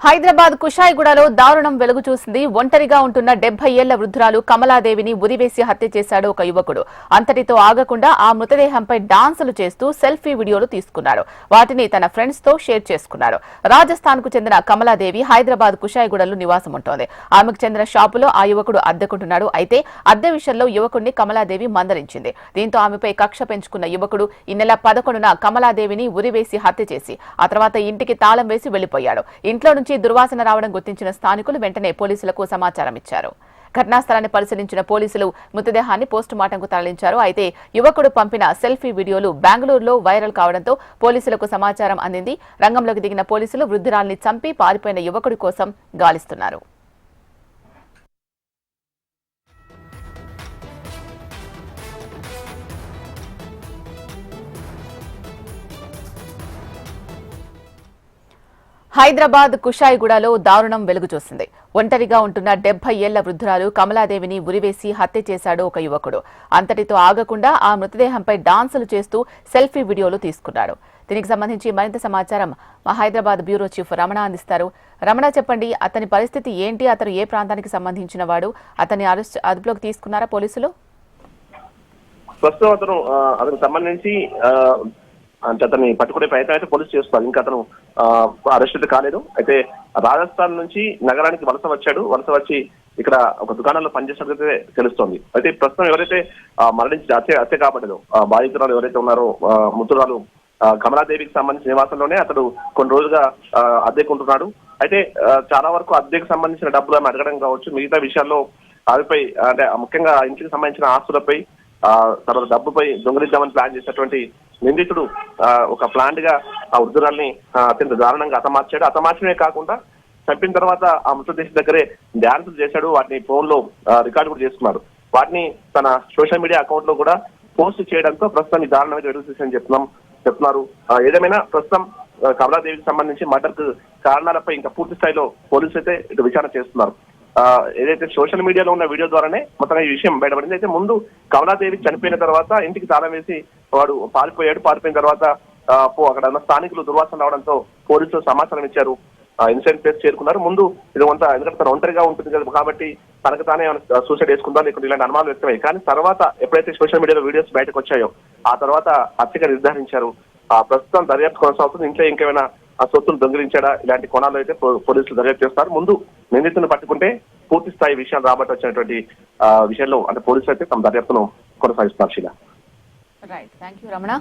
హైదరాబాద్ కుషాయిగూడలో దారుణం వెలుగు చూసింది. ఒంటరిగా ఉంటున్న 70 ఏళ్ల వృద్ధురాలు కమలాదేవిని ఉరివేసి హత్య చేశాడు ఒక యువకుడు. అంతటితో ఆగకుండా ఆ మృతదేహంపై డాన్సులు చేస్తూ సెల్ఫీ వీడియోలు తీసుకున్నాడు. వాటిని తన ఫ్రెండ్స్ తో షేర్ చేసుకున్నాడు. రాజస్థాన్ కు చెందిన కమలాదేవి హైదరాబాద్ కుషాయిగూడలో నివాసం ఉంటోంది. ఆమెకు చెందిన షాపులో ఆ యువకుడు అద్దెకుంటున్నాడు. అయితే అద్దె విషయంలో యువకుడిని కమలాదేవి మందలించింది. దీంతో ఆమెపై కక్ష పెంచుకున్న యువకుడు ఈ నెల 11న కమలాదేవిని ఉరివేసి హత్య చేసి ఆ తర్వాత ఇంటికి తాళం వేసి వెళ్లిపోయాడు. ఇంట్లో నుంచి దుర్వాసన రావడం గుర్తించిన స్థానికులు వెంటనే పోలీసులకు సమాచారం ఇచ్చారు. ఘటనా స్థలాన్ని పరిశీలించిన పోలీసులు మృతదేహాన్ని పోస్టుమార్టంకు తరలించారు. అయితే యువకుడు పంపిన సెల్ఫీ వీడియోలు బెంగళూరులో వైరల్ కావడంతో పోలీసులకు సమాచారం అందింది. రంగంలోకి దిగిన పోలీసులు వృద్ధురాల్ని చంపి పారిపోయిన యువకుడి కోసం గాలిస్తున్నారు. హైదరాబాద్ కుషాయిగూడలో దారుణం వెలుగు చూసింది. ఒంటరిగా ఉంటున్న 70 ఏళ్ల వృద్ధురాలు కమలాదేవిని ఉరివేసి హత్య చేశాడు ఒక యువకుడు. అంతటితో ఆగకుండా ఆ మృతదేహంపై డాన్సులు చేస్తూ సెల్ఫీ వీడియోలు తీసుకున్నాడు. దీనికి సంబంధించి మరింత సమాచారం మా హైదరాబాద్ బ్యూరో చీఫ్ రమణ అందిస్తారు. రమణ, చెప్పండి, అతని పరిస్థితి ఏంటి? అతను ఏ ప్రాంతానికి సంబంధించిన వాడు? అతన్ని అదుపులోకి తీసుకున్నారా పోలీసులు? ప్రస్తుతం అతనికి సంబంధించి అంటే అతన్ని పట్టుకునే ప్రయత్నం అయితే పోలీసు చేస్తున్నారు. ఇంకా అతను అరెస్ట్ అయితే కాలేదు. అయితే రాజస్థాన్ నుంచి నగరానికి వలస వచ్చి ఇక్కడ ఒక దుకాణంలో పనిచేసినట్లయితే తెలుస్తోంది. అయితే ప్రస్తుతం ఎవరైతే మరణించి హత్య కాబట్టదో బాధితురాలు ఎవరైతే ఉన్నారో మృతురాలు కమలాదేవికి సంబంధించిన నివాసంలోనే అతడు కొన్ని రోజులుగా అద్దెకుంటున్నాడు. అయితే చాలా వరకు అద్దెకు సంబంధించిన డబ్బులను అడగడం కావచ్చు, మిగతా విషయాల్లో ఆమెపై అంటే ముఖ్యంగా ఇంటికి సంబంధించిన ఆస్తులపై తర్వాత డబ్బుపై దొంగిలిద్దామని ప్లాన్ చేసినటువంటి నిందితుడు ఒక ప్లాంట్ గా ఆ వృద్ధురాల్ని అత్యంత దారుణంగా హతమార్చడమే కాకుండా చంపిన తర్వాత ఆ మృతదేశం దగ్గరే డ్యాన్సులు చేశాడు. వాటిని ఫోన్ లో రికార్డు కూడా చేసుకున్నాడు. వాటిని తన సోషల్ మీడియా అకౌంట్ లో కూడా పోస్ట్ చేయడంతో ప్రస్తుతం ఈ దారుణం అయితే వెలుగు చూసిందని చెప్తున్నారు. ఏదేమైనా ప్రస్తుతం కమలాదేవికి సంబంధించి మర్డర్కు కారణాలపై ఇంకా పూర్తి స్థాయిలో పోలీసులు అయితే ఇటు విచారణ చేస్తున్నారు. ఏదైతే సోషల్ మీడియాలో ఉన్న వీడియో ద్వారానే మొత్తం ఈ విషయం బయటపడింది. అయితే ముందు కమలాదేవి చనిపోయిన తర్వాత ఇంటికి తాళం వేసి వాడు పారిపోయిన తర్వాత అక్కడ ఉన్న స్థానికులు దుర్వాసన రావడంతో పోలీసులు సమాచారం ఇచ్చారు. ఇన్సిడెంట్ ప్లేస్ చేరుకున్నారు. ముందు ఇది అంతా ఎందుకంటే తను ఒంటరిగా ఉంటుంది కదా కాబట్టి తనకు తానే సూసైడ్ చేసుకుందా లేకుంటే ఇలాంటి అనుమానాలు వ్యక్తమయ్యాయి. కానీ తర్వాత ఎప్పుడైతే సోషల్ మీడియాలో వీడియోస్ బయటకు వచ్చాయో ఆ తర్వాత హత్యగా నిర్ధారించారు. ప్రస్తుతం దర్యాప్తు కొనసాగుతుంది. ఇంట్లో ఇంకేమైనా ఆ సొత్తును దొంగిలించాడా ఇలాంటి కోణాల్లో అయితే పోలీసులు దర్యాప్తు చేస్తారు. ముందు నిందితులను పట్టుకుంటే పూర్తి స్థాయి విషయాలు రాబట్టి వచ్చినటువంటి విషయంలో అంటే పోలీసులు అయితే తమ దర్యాప్తును కొనసాగిస్తున్నారు. Right, thank you Ramana.